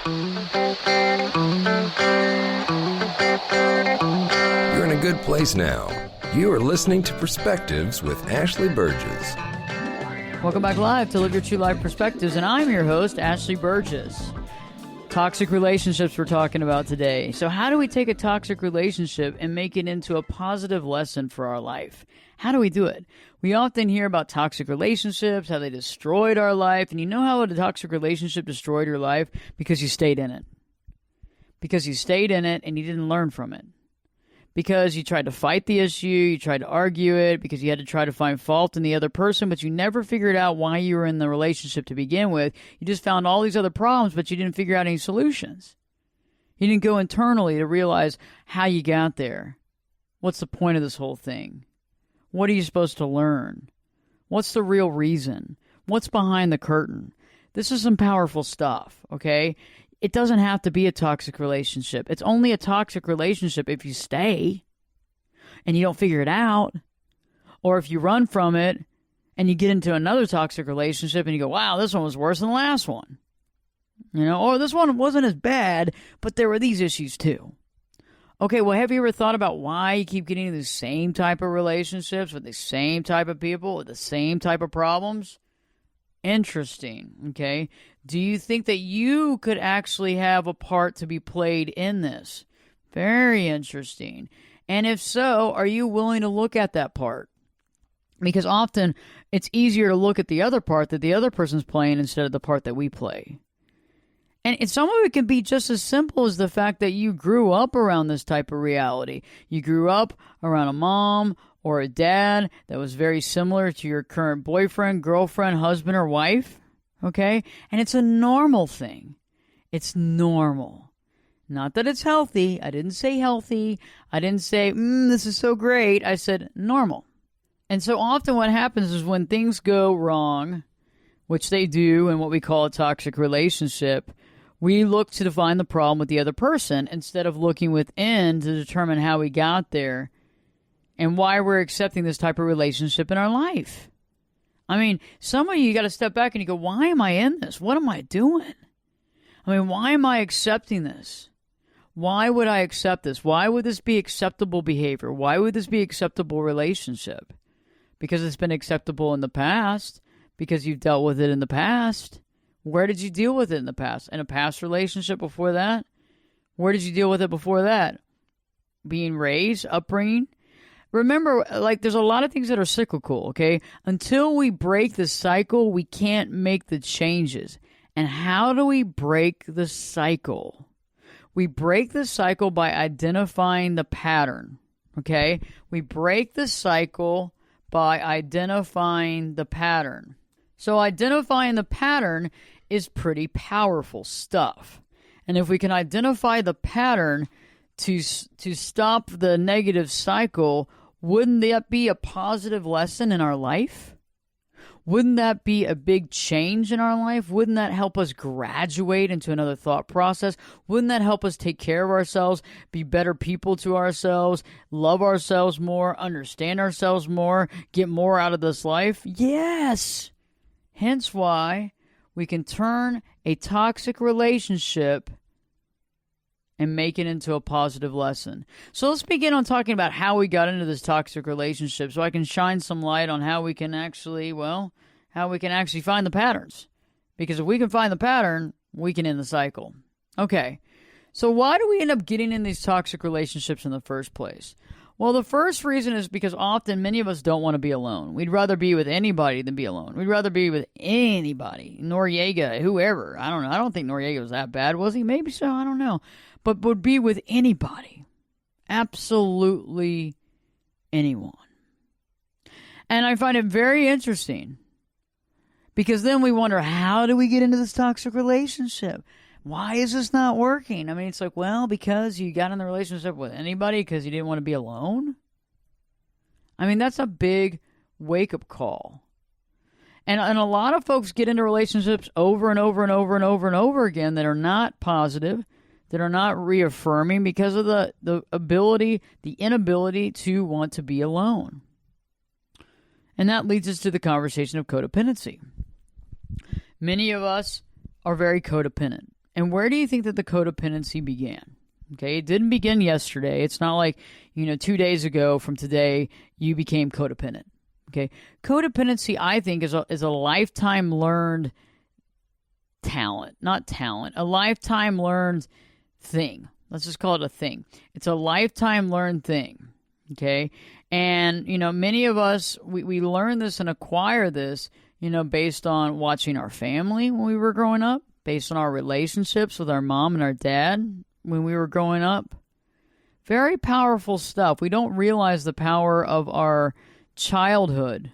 You're in a good place now. You are listening to Perspectives with Ashley Burgess. Welcome back live to Live Your True Life Perspectives, and I'm your host, Ashley Burgess. Toxic relationships we're talking about today. So how do we take a toxic relationship and make it into a positive lesson for our life? How do we do it? We often hear about toxic relationships, how they destroyed our life, and you know how a toxic relationship destroyed your life? Because you stayed in it. Because you stayed in it and you didn't learn from it. Because you tried to fight the issue, you tried to argue it, because you had to try to find fault in the other person, but you never figured out why you were in the relationship to begin with. You just found all these other problems, but you didn't figure out any solutions. You didn't go internally to realize how you got there. What's the point of this whole thing? What are you supposed to learn? What's the real reason? What's behind the curtain? This is some powerful stuff, okay? It doesn't have to be a toxic relationship. It's only a toxic relationship if you stay and you don't figure it out, or if you run from it and you get into another toxic relationship and you go, wow, this one was worse than the last one. You know, or this one wasn't as bad, but there were these issues too. Okay, well, have you ever thought about why you keep getting into the same type of relationships with the same type of people, with the same type of problems? Interesting, okay? Do you think that you could actually have a part to be played in this? Very interesting. And if so, are you willing to look at that part? Because often it's easier to look at the other part that the other person's playing instead of the part that we play. And some of it can be just as simple as the fact that you grew up around this type of reality. You grew up around a mom or a dad that was very similar to your current boyfriend, girlfriend, husband, or wife, okay? And it's a normal thing. It's normal. Not that it's healthy. I didn't say healthy. I didn't say, this is so great. I said normal. And so often what happens is when things go wrong, which they do in what we call a toxic relationship, we look to find the problem with the other person instead of looking within to determine how we got there and why we're accepting this type of relationship in our life. I mean, some of you got to step back and you go, why am I in this? What am I doing? I mean, why am I accepting this? Why would I accept this? Why would this be acceptable behavior? Why would this be acceptable relationship? Because it's been acceptable in the past. Because you've dealt with it in the past. Where did you deal with it in the past? In a past relationship before that? Where did you deal with it before that? Being raised, upbringing? Remember, there's a lot of things that are cyclical, okay? Until we break the cycle, we can't make the changes. And how do we break the cycle? We break the cycle by identifying the pattern, okay? We break the cycle by identifying the pattern. So identifying the pattern is pretty powerful stuff. And if we can identify the pattern to stop the negative cycle, wouldn't that be a positive lesson in our life? Wouldn't that be a big change in our life? Wouldn't that help us graduate into another thought process? Wouldn't that help us take care of ourselves, be better people to ourselves, love ourselves more, understand ourselves more, get more out of this life? Yes! Hence why we can turn a toxic relationship and make it into a positive lesson. So let's begin on talking about how we got into this toxic relationship so I can shine some light on how we can actually find the patterns. Because if we can find the pattern, we can end the cycle. Okay, so why do we end up getting in these toxic relationships in the first place? Well, the first reason is because often many of us don't want to be alone. We'd rather be with anybody than be alone. We'd rather be with anybody. Noriega, whoever. I don't know. I don't think Noriega was that bad, was he? Maybe so. I don't know. But would be with anybody. Absolutely anyone. And I find it very interesting. Because then we wonder, how do we get into this toxic relationship? Why is this not working? I mean, it's like, well, because you got in the relationship with anybody because you didn't want to be alone? I mean, that's a big wake-up call. And a lot of folks get into relationships over and over and over and over and over again that are not positive, that are not reaffirming because of the inability to want to be alone. And that leads us to the conversation of codependency. Many of us are very codependent. And where do you think that the codependency began? Okay, it didn't begin yesterday. It's not like, 2 days ago from today, you became codependent. Okay, codependency, I think, is a lifetime learned talent, not talent, a lifetime learned thing. Let's just call it a thing. It's a lifetime learned thing. Okay, and many of us we learn this and acquire this, based on watching our family when we were growing up, based on our relationships with our mom and our dad when we were growing up. Very powerful stuff. We don't realize the power of our childhood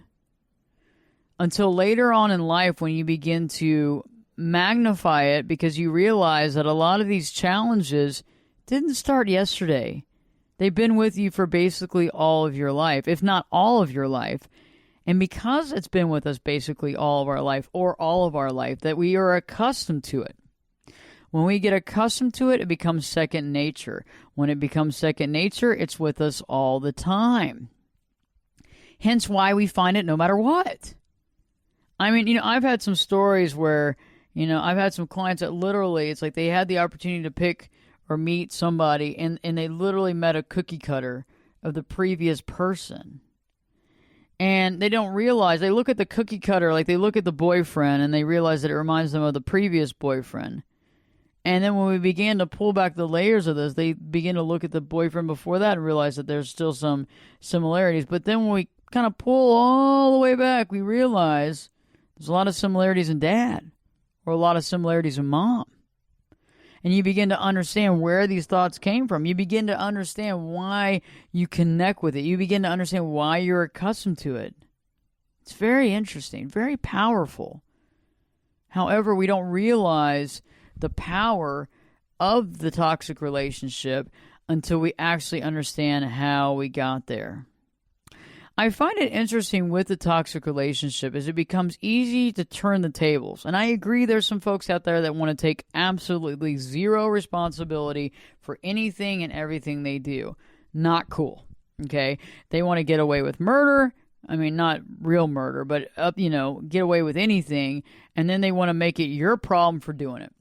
until later on in life when you begin to magnify it, because you realize that a lot of these challenges didn't start yesterday. They've been with you for basically all of your life, if not all of your life. And because it's been with us basically all of our life, or all of our life, that we are accustomed to it. When we get accustomed to it, it becomes second nature. When it becomes second nature, it's with us all the time. Hence why we find it no matter what. I mean, I've had some stories where, I've had some clients that literally, it's like they had the opportunity to pick or meet somebody, and they literally met a cookie cutter of the previous person. And they don't realize, they look at the cookie cutter, like they look at the boyfriend, and they realize that it reminds them of the previous boyfriend. And then when we began to pull back the layers of this, they begin to look at the boyfriend before that and realize that there's still some similarities. But then when we kind of pull all the way back, we realize there's a lot of similarities in dad, or a lot of similarities in mom. And you begin to understand where these thoughts came from. You begin to understand why you connect with it. You begin to understand why you're accustomed to it. It's very interesting, very powerful. However, we don't realize the power of the toxic relationship until we actually understand how we got there. I find it interesting with the toxic relationship is it becomes easy to turn the tables. And I agree there's some folks out there that want to take absolutely zero responsibility for anything and everything they do. Not cool. Okay? They want to get away with murder. I mean, not real murder, but get away with anything, and then they want to make it your problem for doing it.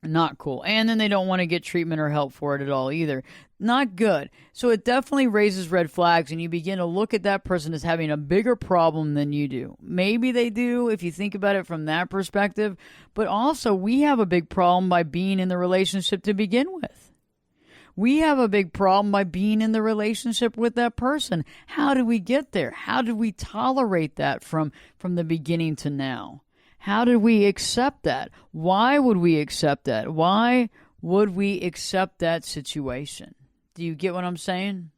Not cool. And then they don't want to get treatment or help for it at all either. Not good. So it definitely raises red flags, and you begin to look at that person as having a bigger problem than you do. Maybe they do if you think about it from that perspective, but also we have a big problem by being in the relationship to begin with. We have a big problem by being in the relationship with that person. How did we get there? How did we tolerate that from the beginning to now? How did we accept that? Why would we accept that? Why would we accept that situation? Do you get what I'm saying?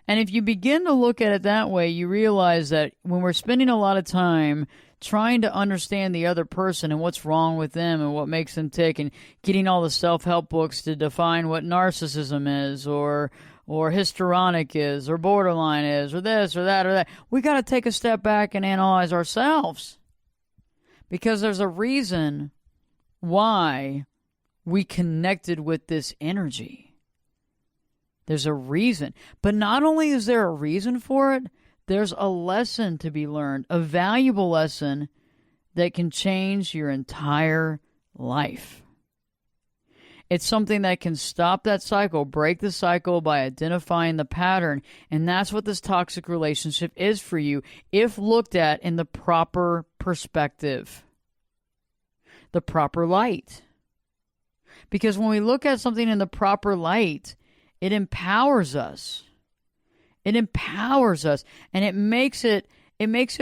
And if you begin to look at it that way, you realize that when we're spending a lot of time trying to understand the other person and what's wrong with them and what makes them tick, and getting all the self-help books to define what narcissism is, or histrionic is, or borderline is, or this or that or that, we got to take a step back and analyze ourselves. Because there's a reason why we connected with this energy. There's a reason. But not only is there a reason for it, there's a lesson to be learned, a valuable lesson that can change your entire life. It's something that can stop that cycle, break the cycle by identifying the pattern. And that's what this toxic relationship is for you if looked at in the proper perspective, the proper light. Because when we look at something in the proper light, it empowers us. It empowers us, and it makes it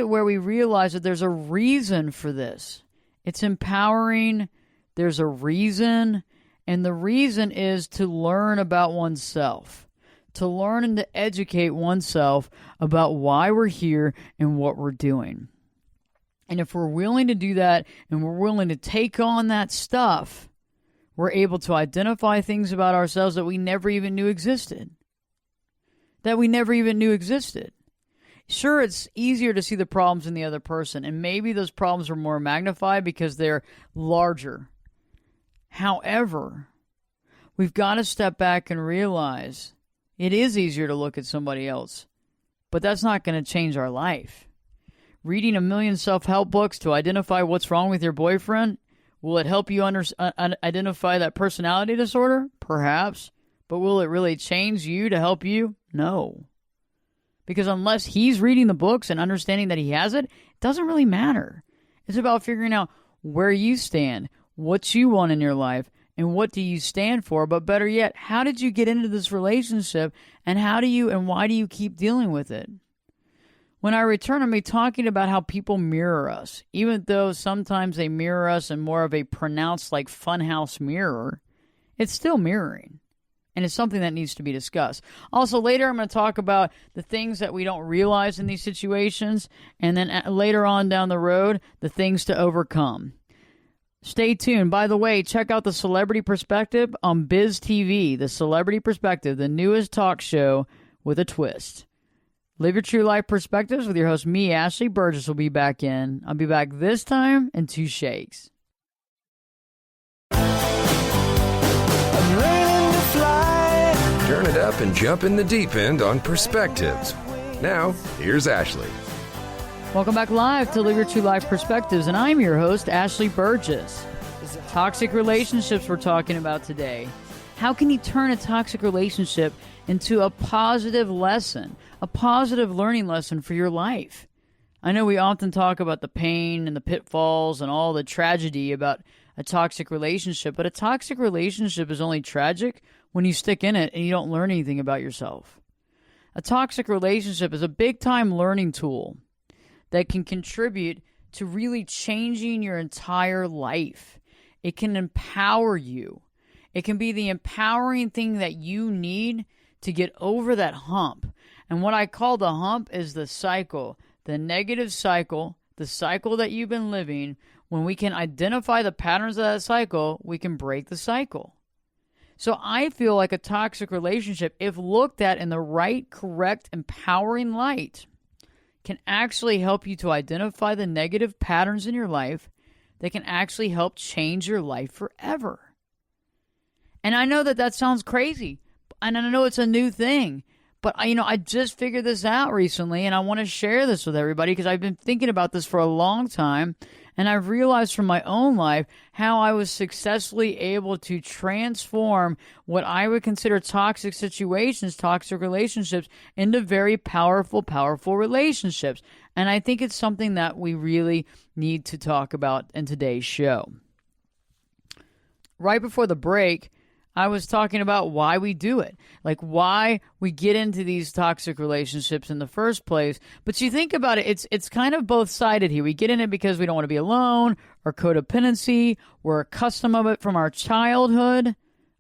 where we realize that there's a reason for this. It's empowering. There's a reason. And the reason is to learn about oneself, to learn and to educate oneself about why we're here and what we're doing. And if we're willing to do that and we're willing to take on that stuff, we're able to identify things about ourselves that we never even knew existed. Sure, it's easier to see the problems in the other person, and maybe those problems are more magnified because they're larger. However, we've got to step back and realize it is easier to look at somebody else, but that's not going to change our life. Reading 1 million self-help books to identify what's wrong with your boyfriend Will it help you identify that personality disorder? Perhaps. But will it really change you to help you? No. Because unless he's reading the books and understanding that he has it, it doesn't really matter. It's about figuring out where you stand, what you want in your life, and what do you stand for. But better yet, how did you get into this relationship, and why do you keep dealing with it? When I return, I'm going to be talking about how people mirror us. Even though sometimes they mirror us in more of a pronounced like funhouse mirror, it's still mirroring. And it's something that needs to be discussed. Also, later I'm going to talk about the things that we don't realize in these situations. And then later on down the road, the things to overcome. Stay tuned. By the way, check out The Celebrity Perspective on Biz TV. The Celebrity Perspective, the newest talk show with a twist. Live Your True Life Perspectives with your host, me, Ashley Burgess, will be back in. I'll be back this time in 2 shakes. Turn it up and jump in the deep end on Perspectives. Now, here's Ashley. Welcome back live to Live Your True Life Perspectives, and I'm your host, Ashley Burgess. Toxic relationships we're talking about today. How can you turn a toxic relationship into a positive lesson, a positive learning lesson for your life? I know we often talk about the pain and the pitfalls and all the tragedy about a toxic relationship, but a toxic relationship is only tragic when you stick in it and you don't learn anything about yourself. A toxic relationship is a big-time learning tool that can contribute to really changing your entire life. It can empower you. It can be the empowering thing that you need to get over that hump. And what I call the hump is the cycle, the negative cycle, the cycle that you've been living. When we can identify the patterns of that cycle, we can break the cycle. So I feel like a toxic relationship, if looked at in the right, correct, empowering light, can actually help you to identify the negative patterns in your life that can actually help change your life forever. And I know that sounds crazy, and I know it's a new thing, but I just figured this out recently, and I want to share this with everybody because I've been thinking about this for a long time, and I've realized from my own life how I was successfully able to transform what I would consider toxic situations, toxic relationships, into very powerful, powerful relationships. And I think it's something that we really need to talk about in today's show. Right before the break, I was talking about why we do it, like why we get into these toxic relationships in the first place. But you think about it, it's kind of both-sided here. We get in it because we don't want to be alone, or codependency. We're accustomed of it from our childhood,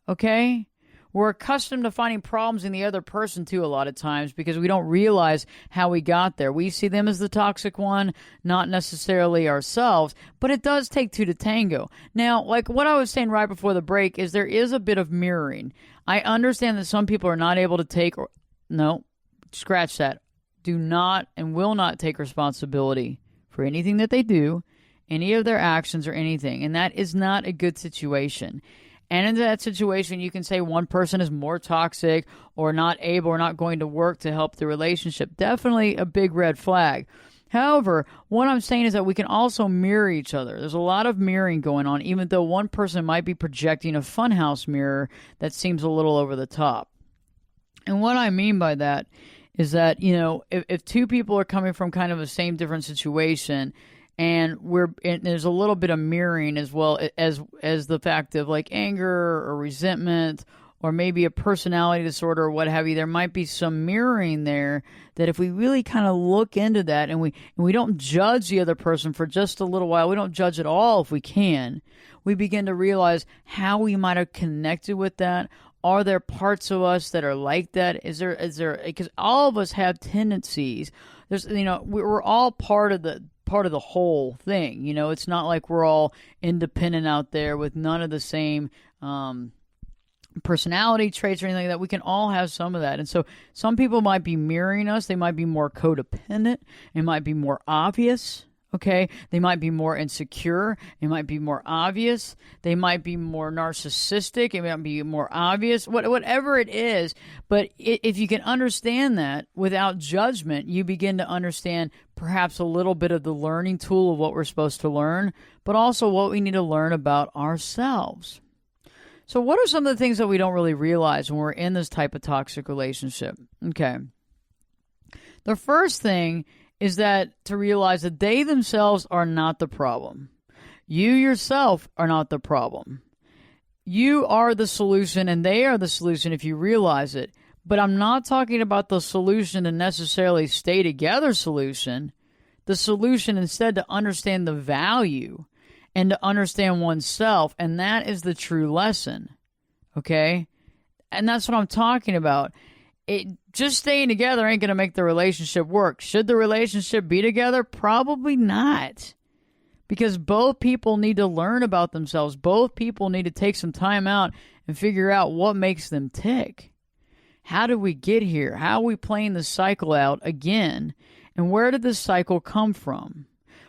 okay? We're accustomed to finding problems in the other person, too, a lot of times because we don't realize how we got there. We see them as the toxic one, not necessarily ourselves, but it does take two to tango. Now, like what I was saying right before the break is there is a bit of mirroring. I understand that some people are not able to no, scratch that. Do not and will not take responsibility for anything that they do, any of their actions or anything, and that is not a good situation. And in that situation, you can say one person is more toxic or not able or not going to work to help the relationship. Definitely a big red flag. However, what I'm saying is that we can also mirror each other. There's a lot of mirroring going on, even though one person might be projecting a funhouse mirror that seems a little over the top. And what I mean by that is that, if two people are coming from kind of the same different situation, and there's a little bit of mirroring as well as the fact of like anger or resentment or maybe a personality disorder or what have you. There might be some mirroring there that if we really kind of look into that and we don't judge the other person for just a little while, we don't judge at all if we can, we begin to realize how we might have connected with that. Are there parts of us that are like that? Is there because all of us have tendencies. There's we're all part of the whole thing. It's not like we're all independent out there with none of the same personality traits or anything like that. We can all have some of that. And so some people might be mirroring us. They might be more codependent. It might be more obvious. Okay, they might be more insecure. It might be more obvious. They might be more narcissistic. It might be more obvious. Whatever it is, but if you can understand that without judgment, you begin to understand perhaps a little bit of the learning tool of what we're supposed to learn, but also what we need to learn about ourselves. So, what are some of the things that we don't really realize when we're in this type of toxic relationship? Okay, the first thing is that to realize that they themselves are not the problem. You yourself are not the problem. You are the solution and they are the solution if you realize it. But I'm not talking about the solution to necessarily stay together solution. The solution instead to understand the value and to understand oneself. And that is the true lesson. Okay? And that's what I'm talking about. Just staying together ain't going to make the relationship work. Should the relationship be together? Probably not. Because both people need to learn about themselves. Both people need to take some time out and figure out what makes them tick. How did we get here? How are we playing the cycle out again? And where did this cycle come from?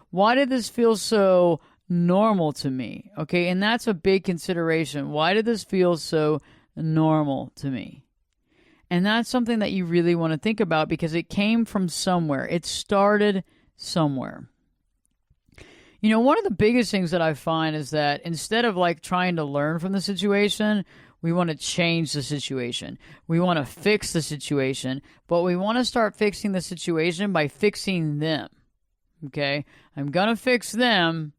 Why did this feel so normal to me? Okay, and that's a big consideration. Why did this feel so normal to me? And that's something that you really want to think about because it came from somewhere. It started somewhere. You know, one of the biggest things that I find is that instead of like trying to learn from the situation, we want to change the situation. We want to fix the situation, but we want to start fixing the situation by fixing them. Okay? I'm going to fix them.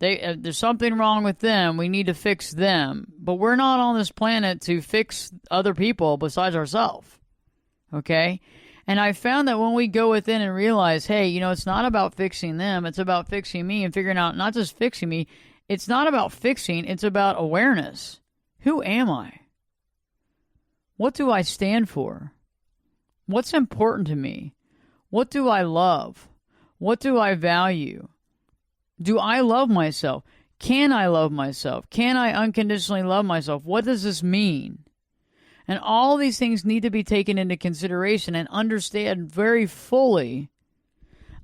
There's something wrong with them. We need to fix them. But we're not on this planet to fix other people besides ourselves. Okay? And I found that when we go within and realize, hey, you know, it's not about fixing them. It's about fixing me and figuring out not just fixing me. It's not about fixing. It's about awareness. Who am I? What do I stand for? What's important to me? What do I love? What do I value? Do I love myself? Can I love myself? Can I unconditionally love myself? What does this mean? And all these things need to be taken into consideration and understand very fully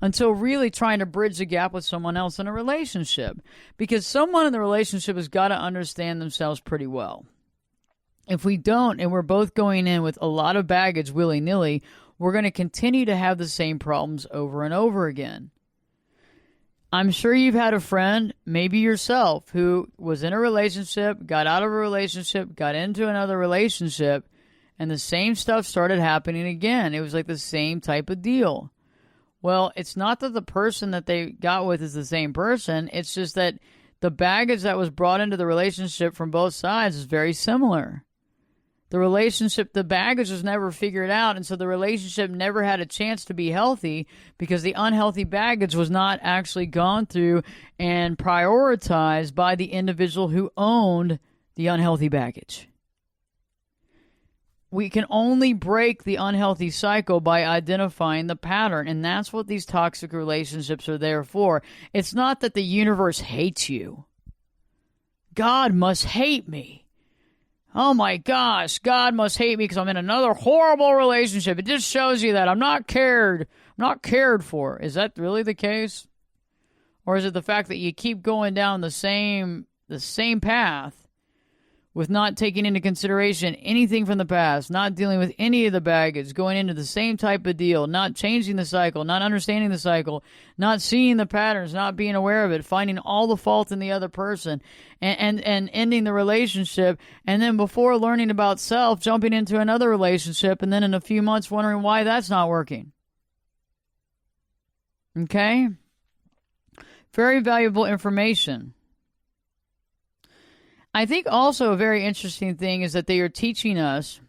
until really trying to bridge the gap with someone else in a relationship. Because someone in the relationship has got to understand themselves pretty well. If we don't, and we're both going in with a lot of baggage willy-nilly, we're going to continue to have the same problems over and over again. I'm sure you've had a friend, maybe yourself, who was in a relationship, got out of a relationship, got into another relationship, and the same stuff started happening again. It was like the same type of deal. Well, it's not that the person that they got with is the same person. It's just that the baggage that was brought into the relationship from both sides is very similar. The relationship, the baggage was never figured out, and so the relationship never had a chance to be healthy because the unhealthy baggage was not actually gone through and prioritized by the individual who owned the unhealthy baggage. We can only break the unhealthy cycle by identifying the pattern, and that's what these toxic relationships are there for. It's not that the universe hates you. God must hate me. Oh my gosh, God must hate me because I'm in another horrible relationship. It just shows you that I'm not cared. I'm not cared for. Is that really the case? Or is it the fact that you keep going down the same path with not taking into consideration anything from the past, not dealing with any of the baggage, going into the same type of deal, not changing the cycle, not understanding the cycle, not seeing the patterns, not being aware of it, finding all the fault in the other person, and ending the relationship, and then before learning about self, jumping into another relationship, and then in a few months wondering why that's not working. Okay? Very valuable information. I think also a very interesting thing is that they are teaching us,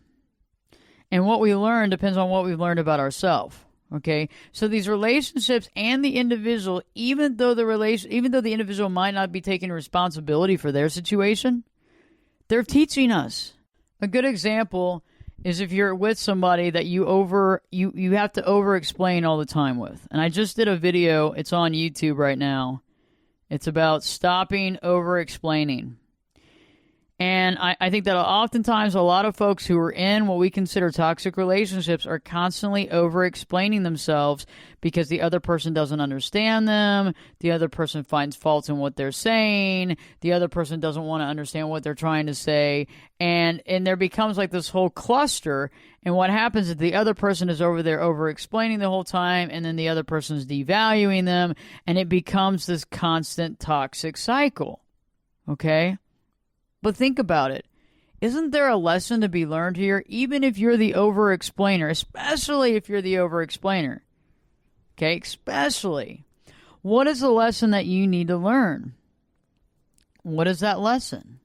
and what we learn depends on what we've learned about ourselves. Okay, so these relationships and the individual, even though the individual might not be taking responsibility for their situation, they're teaching us. A good example is if you're with somebody that you have to over-explain all the time with. And I just did a video. It's on YouTube right now. It's about stopping over-explaining. And I think that oftentimes a lot of folks who are in what we consider toxic relationships are constantly over-explaining themselves because the other person doesn't understand them, the other person finds faults in what they're saying, the other person doesn't want to understand what they're trying to say, and there becomes like this whole cluster, and what happens is the other person is over there over-explaining the whole time, and then the other person's devaluing them, and it becomes this constant toxic cycle, okay? But think about it. Isn't there a lesson to be learned here, even if you're the over-explainer, especially if you're the over-explainer? Okay, especially. What is the lesson that you need to learn? What is that lesson?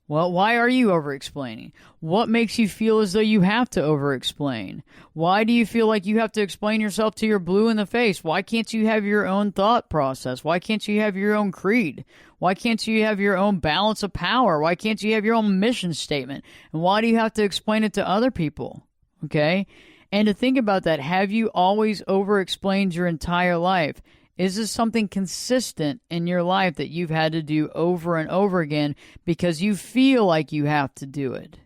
Well, why are you over-explaining? What makes you feel as though you have to over-explain? Why do you feel like you have to explain yourself till you're blue in the face? Why can't you have your own thought process? Why can't you have your own creed? Why can't you have your own balance of power? Why can't you have your own mission statement? And why do you have to explain it to other people? Okay? And to think about that, have you always over-explained your entire life? Is this something consistent in your life that you've had to do over and over again because you feel like you have to do it?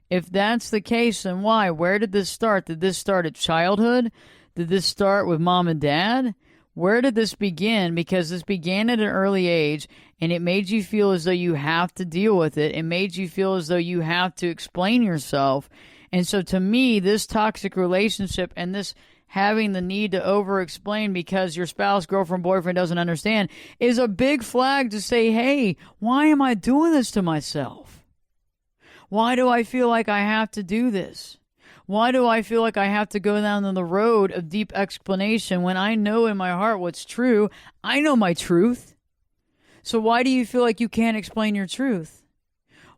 If that's the case, then why? Where did this start? Did this start at childhood? Did this start with mom and dad? Where did this begin? Because this began at an early age, and it made you feel as though you have to deal with it. It made you feel as though you have to explain yourself. And so to me, this toxic relationship and this having the need to over-explain because your spouse, girlfriend, boyfriend doesn't understand is a big flag to say, hey, why am I doing this to myself? Why do I feel like I have to do this? Why do I feel like I have to go down the road of deep explanation when I know in my heart what's true? I know my truth. So why do you feel like you can't explain your truth?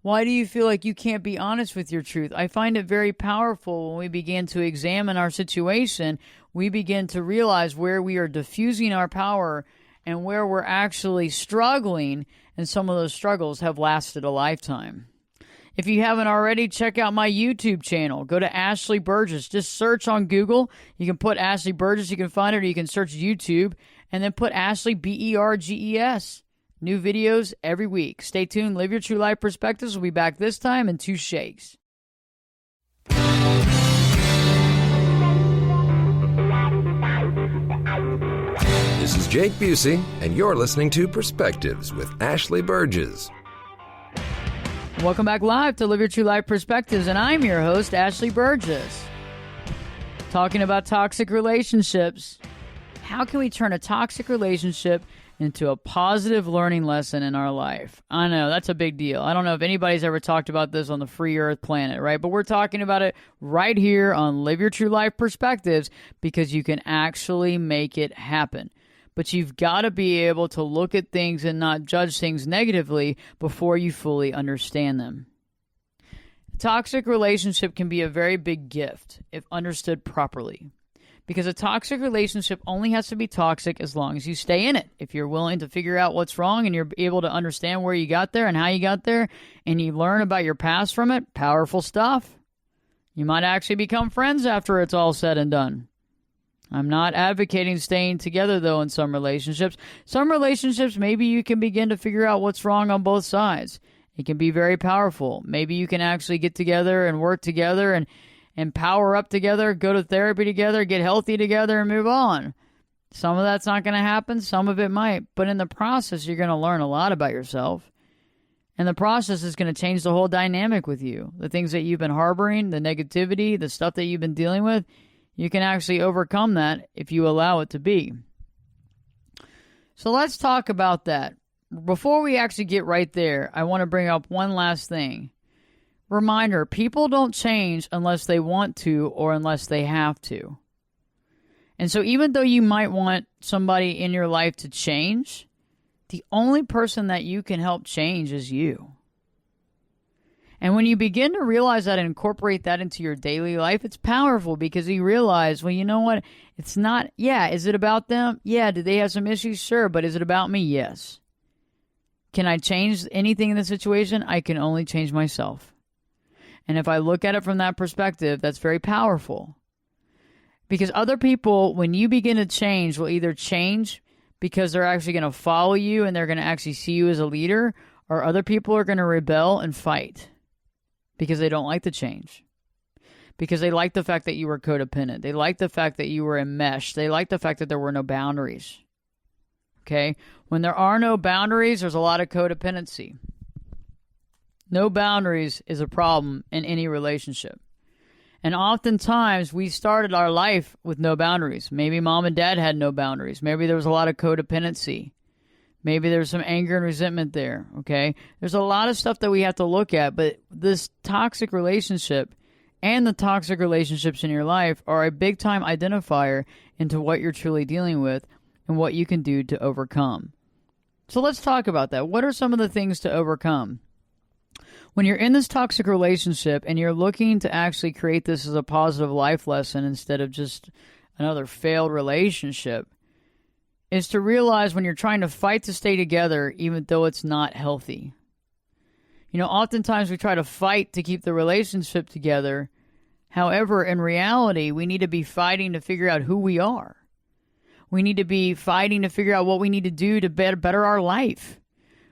Why do you feel like you can't be honest with your truth? I find it very powerful when we begin to examine our situation. We begin to realize where we are diffusing our power and where we're actually struggling, and some of those struggles have lasted a lifetime. If you haven't already, check out my YouTube channel. Go to Ashley Burgess. Just search on Google. You can put Ashley Burgess. You can find it, or you can search YouTube and then put Ashley, Berges. New videos every week. Stay tuned. Live Your True Life Perspectives. We'll be back this time in 2 shakes. This is Jake Busey, and you're listening to Perspectives with Ashley Burgess. Welcome back live to Live Your True Life Perspectives, and I'm your host, Ashley Burgess. Talking about toxic relationships. How can we turn a toxic relationship into a positive learning lesson in our life? I know, that's a big deal. I don't know if anybody's ever talked about this on the free earth planet, right? But we're talking about it right here on Live Your True Life Perspectives because you can actually make it happen. But you've got to be able to look at things and not judge things negatively before you fully understand them. A toxic relationship can be a very big gift if understood properly. Because a toxic relationship only has to be toxic as long as you stay in it. If you're willing to figure out what's wrong and you're able to understand where you got there and how you got there, and you learn about your past from it, powerful stuff. You might actually become friends after it's all said and done. I'm not advocating staying together, though, in some relationships. Some relationships, maybe you can begin to figure out what's wrong on both sides. It can be very powerful. Maybe you can actually get together and work together and power up together, go to therapy together, get healthy together, and move on. Some of that's not going to happen. Some of it might. But in the process, you're going to learn a lot about yourself. And the process is going to change the whole dynamic with you. The things that you've been harboring, the negativity, the stuff that you've been dealing with, you can actually overcome that if you allow it to be. So let's talk about that. Before we actually get right there, I want to bring up one last thing. Reminder, people don't change unless they want to or unless they have to. And so even though you might want somebody in your life to change, the only person that you can help change is you. And when you begin to realize that and incorporate that into your daily life, it's powerful because you realize, well, you know what? It's not, is it about them? Yeah. Do they have some issues? Sure. But is it about me? Yes. Can I change anything in the situation? I can only change myself. And if I look at it from that perspective, that's very powerful. Because other people, when you begin to change, will either change because they're actually going to follow you and they're going to actually see you as a leader, or other people are going to rebel and fight because they don't like the change. Because they like the fact that you were codependent. They like the fact that you were enmeshed. They like the fact that there were no boundaries. Okay? When there are no boundaries, there's a lot of codependency. No boundaries is a problem in any relationship. And oftentimes, we started our life with no boundaries. Maybe mom and dad had no boundaries. Maybe there was a lot of codependency. Maybe there's some anger and resentment there, okay? There's a lot of stuff that we have to look at, but this toxic relationship and the toxic relationships in your life are a big-time identifier into what you're truly dealing with and what you can do to overcome. So let's talk about that. What are some of the things to overcome? When you're in this toxic relationship and you're looking to actually create this as a positive life lesson instead of just another failed relationship, is to realize when you're trying to fight to stay together, even though it's not healthy. You know, oftentimes we try to fight to keep the relationship together. However, in reality, we need to be fighting to figure out who we are. We need to be fighting to figure out what we need to do to better our life.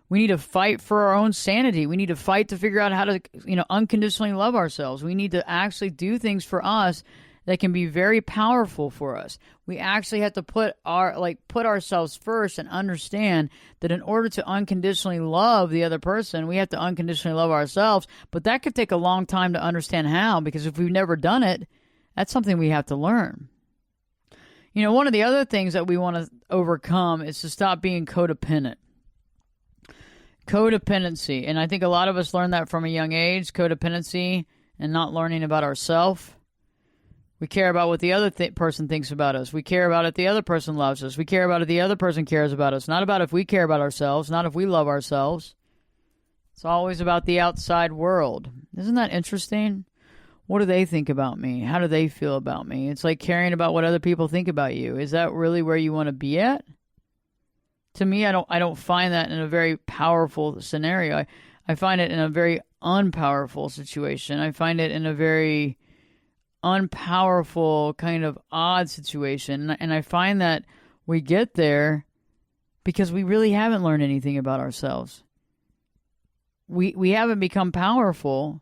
We need to fight for our own sanity. We need to fight to figure out how to, unconditionally love ourselves. We need to actually do things for us that can be very powerful for us. We actually have to put ourselves first and understand that in order to unconditionally love the other person, we have to unconditionally love ourselves. But that could take a long time to understand how, because if we've never done it, that's something we have to learn. You know, one of the other things that we want to overcome is to stop being codependent. Codependency, and I think a lot of us learn that from a young age, codependency, and not learning about ourselves. We care about what the other person thinks about us. We care about if the other person loves us. We care about if the other person cares about us. Not about if we care about ourselves, not if we love ourselves. It's always about the outside world. Isn't that interesting? What do they think about me? How do they feel about me? It's like caring about what other people think about you. Is that really where you want to be at? To me, I don't find that in a very powerful scenario. I find it in a very unpowerful situation. I find it in a very unpowerful, kind of odd situation. And I find that we get there because we really haven't learned anything about ourselves. We haven't become powerful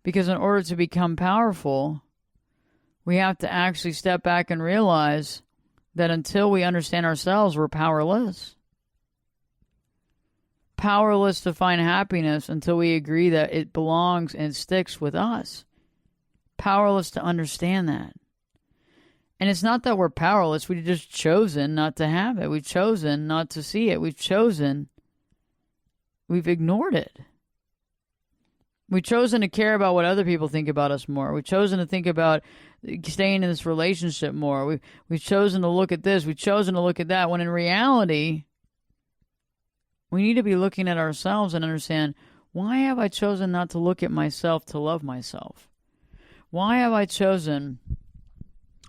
because in order to become powerful, we have to actually step back and realize that until we understand ourselves, we're powerless. Powerless to find happiness until we agree that it belongs and sticks with us. Powerless to understand that. And it's not that we're powerless. We've just chosen not to have it. We've chosen not to see it. We've ignored it. We've chosen to care about what other people think about us more. We've chosen to think about staying in this relationship more. We've chosen to look at this. We've chosen to look at that. When in reality, we need to be looking at ourselves and understand, why have I chosen not to look at myself to love myself? Why have I chosen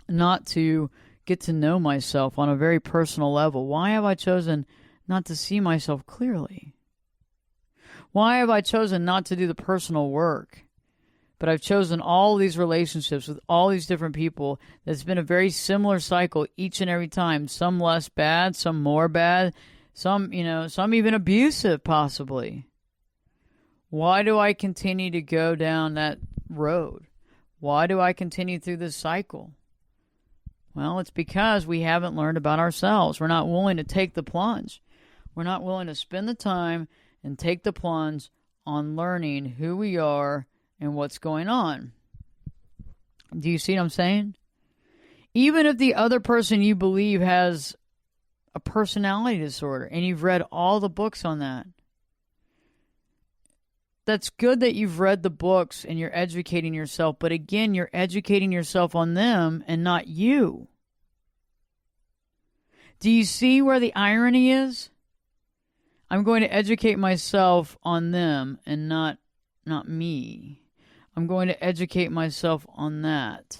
not to get to know myself on a very personal level? Why have I chosen not to see myself clearly? Why have I chosen not to do the personal work? But I've chosen all these relationships with all these different people. That's been a very similar cycle each and every time. Some less bad, some more bad, some even abusive possibly. Why do I continue to go down that road? Why do I continue through this cycle? Well, it's because we haven't learned about ourselves. We're not willing to take the plunge. We're not willing to spend the time and take the plunge on learning who we are and what's going on. Do you see what I'm saying? Even if the other person you believe has a personality disorder and you've read all the books on that, that's good that you've read the books and you're educating yourself, but again, you're educating yourself on them and not you. Do you see where the irony is? I'm going to educate myself on them and not me. I'm going to educate myself on that.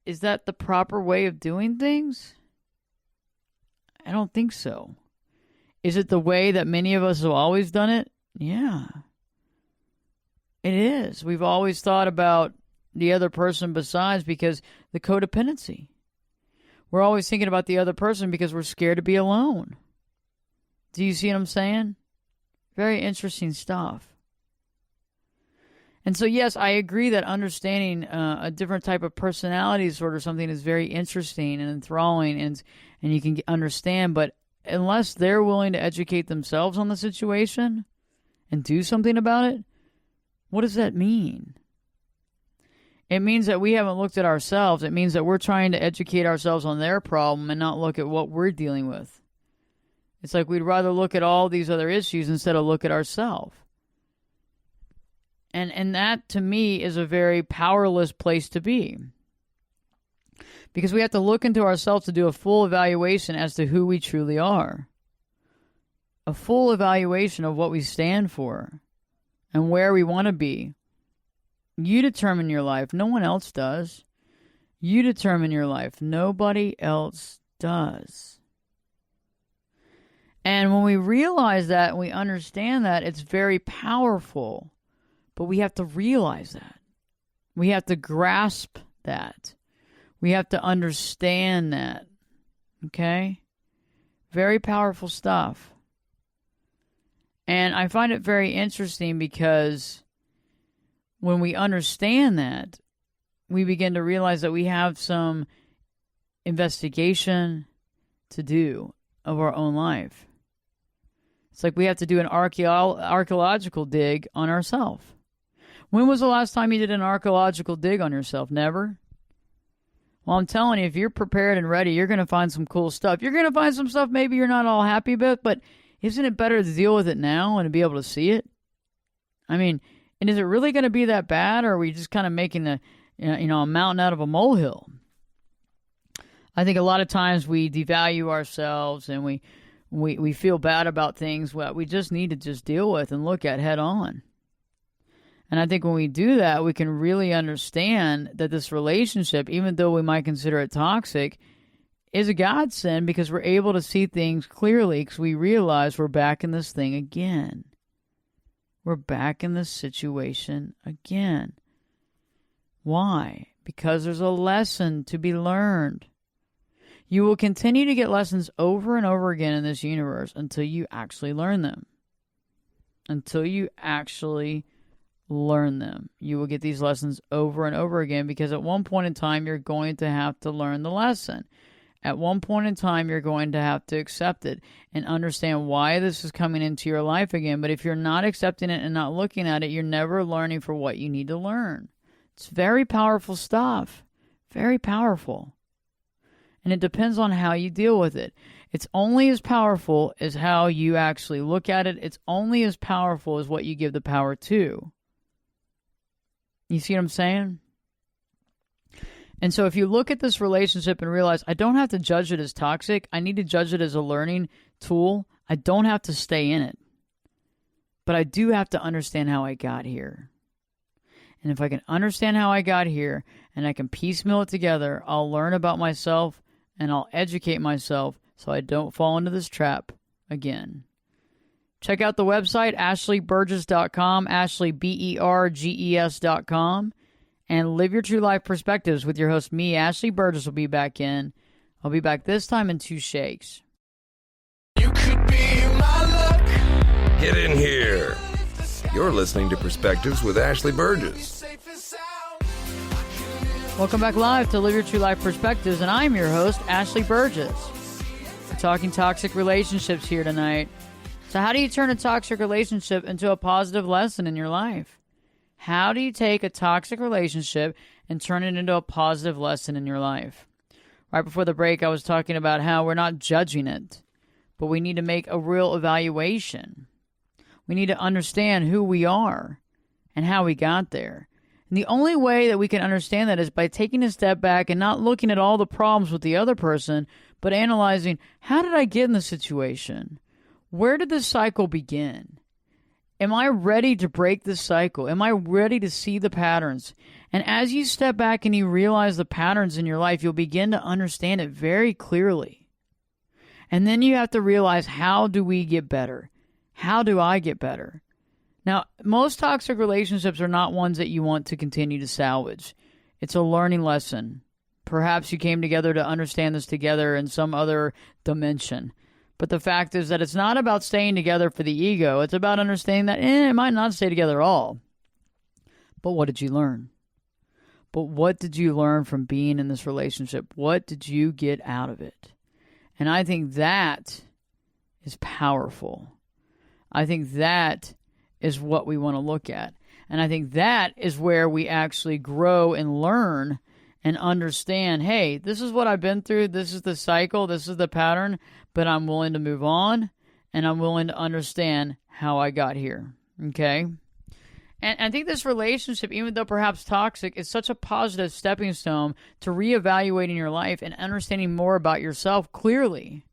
Is that the proper way of doing things? I don't think so. Is it the way that many of us have always done it? Yeah. It is. We've always thought about the other person besides because the codependency. We're always thinking about the other person because we're scared to be alone. Do you see what I'm saying? Very interesting stuff. And so, yes, I agree that understanding a different type of personality disorder, something is very interesting and enthralling, and you can understand. But unless they're willing to educate themselves on the situation and do something about it, what does that mean? It means that we haven't looked at ourselves. It means that we're trying to educate ourselves on their problem and not look at what we're dealing with. It's like we'd rather look at all these other issues instead of look at ourselves. And that, to me, is a very powerless place to be. Because we have to look into ourselves to do a full evaluation as to who we truly are. A full evaluation of what we stand for and where we want to be. You determine your life. No one else does. You determine your life. Nobody else does. And when we realize that and we understand that, it's very powerful. But we have to realize that. We have to grasp that. We have to understand that. Okay? Very powerful stuff. And I find it very interesting because when we understand that, we begin to realize that we have some investigation to do of our own life. It's like we have to do an archaeological dig on ourselves. When was the last time you did an archaeological dig on yourself? Never? Well, I'm telling you, if you're prepared and ready, you're going to find some cool stuff. You're going to find some stuff maybe you're not all happy with, but isn't it better to deal with it now and to be able to see it? I mean, and is it really going to be that bad, or are we just kind of making a mountain out of a molehill? I think a lot of times we devalue ourselves and we feel bad about things that we just need to just deal with and look at head on. And I think when we do that, we can really understand that this relationship, even though we might consider it toxic, is a godsend because we're able to see things clearly because we realize we're back in this thing again. We're back in this situation again. Why? Because there's a lesson to be learned. You will continue to get lessons over and over again in this universe until you actually learn them. Until you actually learn them. You will get these lessons over and over again because at one point in time, you're going to have to learn the lesson. At one point in time, you're going to have to accept it and understand why this is coming into your life again. But if you're not accepting it and not looking at it, you're never learning for what you need to learn. It's very powerful stuff. Very powerful. And it depends on how you deal with it. It's only as powerful as how you actually look at it. It's only as powerful as what you give the power to. You see what I'm saying? And so if you look at this relationship and realize, I don't have to judge it as toxic. I need to judge it as a learning tool. I don't have to stay in it. But I do have to understand how I got here. And if I can understand how I got here and I can piecemeal it together, I'll learn about myself and I'll educate myself so I don't fall into this trap again. Check out the website, ashleyburgess.com, ashleyberges.com, and live your true life perspectives with your host, me, Ashley Burgess, will be back in. I'll be back this time in 2 shakes. You could be my luck. Get in here. You're listening to Perspectives with Ashley Burgess. Welcome back live to Live Your True Life Perspectives, and I'm your host, Ashley Burgess. We're talking toxic relationships here tonight. So how do you turn a toxic relationship into a positive lesson in your life? How do you take a toxic relationship and turn it into a positive lesson in your life? Right before the break, I was talking about how we're not judging it, but we need to make a real evaluation. We need to understand who we are and how we got there. And the only way that we can understand that is by taking a step back and not looking at all the problems with the other person, but analyzing, how did I get in this situation? Where did this cycle begin? Am I ready to break this cycle? Am I ready to see the patterns? And as you step back and you realize the patterns in your life, you'll begin to understand it very clearly. And then you have to realize, how do we get better? How do I get better? Now, most toxic relationships are not ones that you want to continue to salvage. It's a learning lesson. Perhaps you came together to understand this together in some other dimension. But the fact is that it's not about staying together for the ego. It's about understanding that it might not stay together at all. But what did you learn? But what did you learn from being in this relationship? What did you get out of it? And I think that is powerful. I think that is what we want to look at. And I think that is where we actually grow and learn and understand, hey, this is what I've been through. This is the cycle. This is the pattern. But I'm willing to move on, and I'm willing to understand how I got here. Okay? And I think this relationship, even though perhaps toxic, is such a positive stepping stone to reevaluating your life and understanding more about yourself clearly.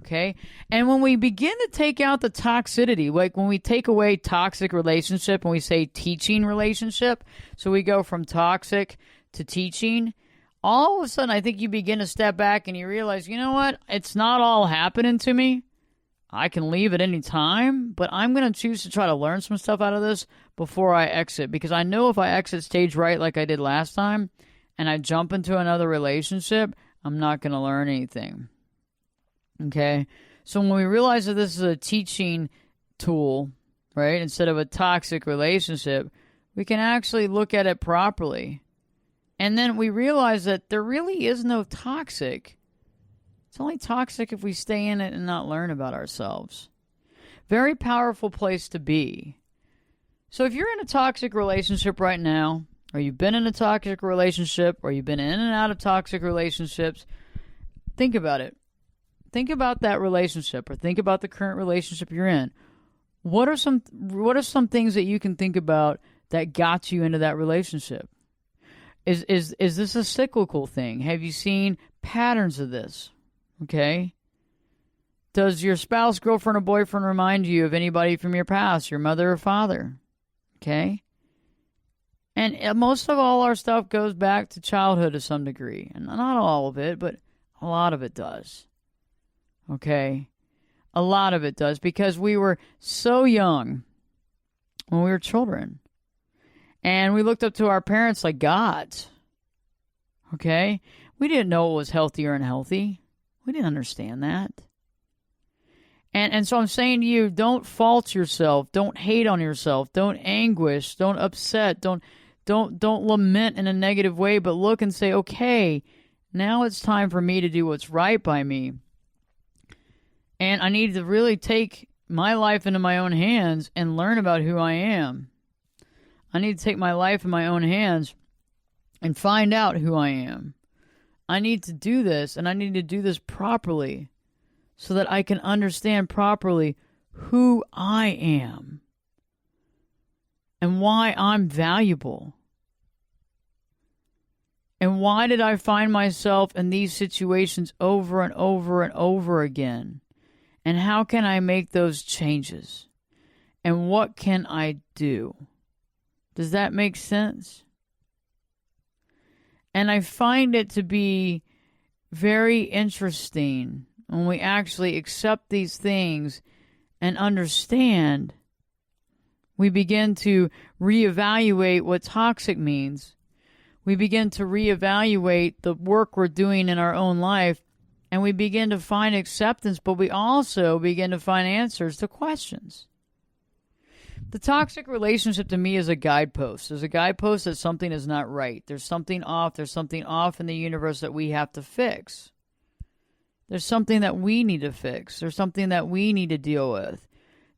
Okay? And when we begin to take out the toxicity, like when we take away toxic relationship and we say teaching relationship, so we go from toxic to teaching, all of a sudden I think you begin to step back and you realize, you know what? It's not all happening to me. I can leave at any time, but I'm going to choose to try to learn some stuff out of this before I exit, because I know if I exit stage right like I did last time and I jump into another relationship, I'm not going to learn anything. Okay? So when we realize that this is a teaching tool, right, instead of a toxic relationship, we can actually look at it properly. And then we realize that there really is no toxic. It's only toxic if we stay in it and not learn about ourselves. Very powerful place to be. So if you're in a toxic relationship right now, or you've been in a toxic relationship, or you've been in and out of toxic relationships, think about it. Think about that relationship, or think about the current relationship you're in. What are some things that you can think about that got you into that relationship? Is this a cyclical thing? Have you seen patterns of this? Okay. Does your spouse, girlfriend, or boyfriend remind you of anybody from your past, your mother or father? Okay. And most of all our stuff goes back to childhood to some degree. And not all of it, but a lot of it does. Okay. A lot of it does, because we were so young when we were children. And we looked up to our parents like gods. Okay? We didn't know what was healthy or unhealthy. We didn't understand that. And so I'm saying to you, don't fault yourself. Don't hate on yourself. Don't anguish. Don't upset. Don't lament in a negative way, but look and say, okay, now it's time for me to do what's right by me. And I need to really take my life into my own hands and learn about who I am. I need to take my life in my own hands and find out who I am. I need to do this, and I need to do this properly so that I can understand properly who I am and why I'm valuable. And why did I find myself in these situations over and over and over again? And how can I make those changes? And what can I do? Does that make sense? And I find it to be very interesting when we actually accept these things and understand. We begin to reevaluate what toxic means. We begin to reevaluate the work we're doing in our own life, and we begin to find acceptance, but we also begin to find answers to questions. The toxic relationship to me is a guidepost. There's a guidepost that something is not right. There's something off. There's something off in the universe that we have to fix. There's something that we need to fix. There's something that we need to deal with.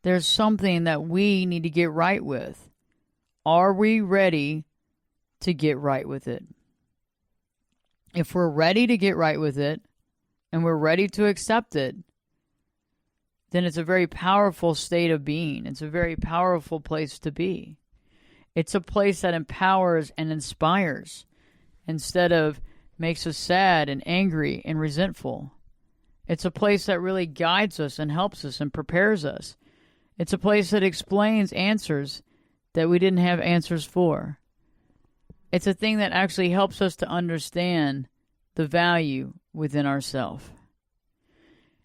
There's something that we need to get right with. Are we ready to get right with it? If we're ready to get right with it, and we're ready to accept it, then it's a very powerful state of being. It's a very powerful place to be. It's a place that empowers and inspires instead of makes us sad and angry and resentful. It's a place that really guides us and helps us and prepares us. It's a place that explains answers that we didn't have answers for. It's a thing that actually helps us to understand the value within ourselves.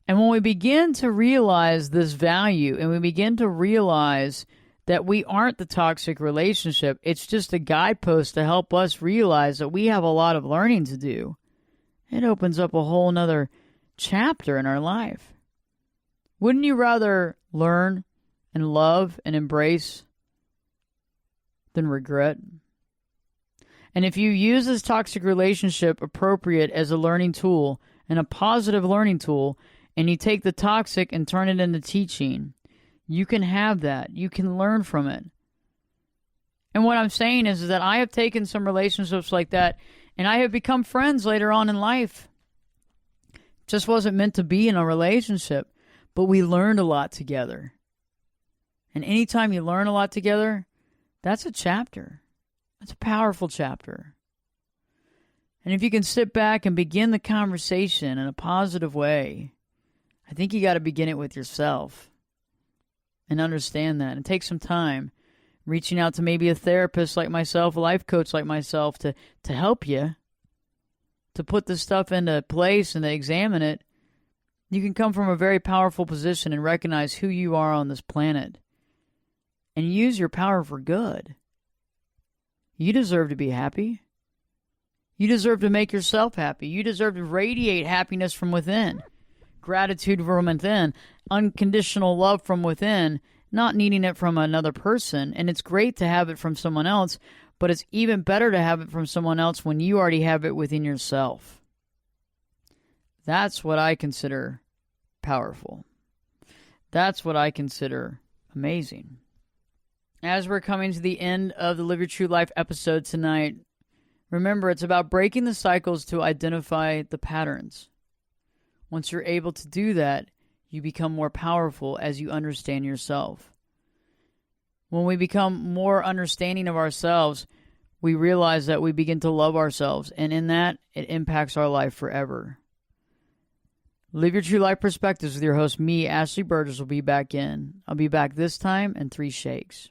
And when we begin to realize this value, and we begin to realize that we aren't the toxic relationship, it's just a guidepost to help us realize that we have a lot of learning to do. It opens up a whole nother chapter in our life. Wouldn't you rather learn and love and embrace than regret? And if you use this toxic relationship appropriate as a learning tool and a positive learning tool, and you take the toxic and turn it into teaching, you can have that. You can learn from it. And what I'm saying is that I have taken some relationships like that, and I have become friends later on in life. Just wasn't meant to be in a relationship, but we learned a lot together. And anytime you learn a lot together, that's a chapter. That's a powerful chapter. And if you can sit back and begin the conversation in a positive way, I think you got to begin it with yourself and understand that, and take some time reaching out to maybe a therapist like myself, a life coach like myself to help you to put this stuff into place and to examine it. You can come from a very powerful position and recognize who you are on this planet and use your power for good. You deserve to be happy. You deserve to make yourself happy. You deserve to radiate happiness from within, gratitude from within, unconditional love from within, not needing it from another person. And it's great to have it from someone else, but it's even better to have it from someone else when you already have it within yourself. That's what I consider powerful. That's what I consider amazing. As we're coming to the end of the Live Your True Life episode tonight, remember, it's about breaking the cycles to identify the patterns. Once you're able to do that, you become more powerful as you understand yourself. When we become more understanding of ourselves, we realize that we begin to love ourselves, and in that, it impacts our life forever. Live Your True Life Perspectives with your host, me, Ashley Burgess, will be back in. I'll be back this time in 3 shakes.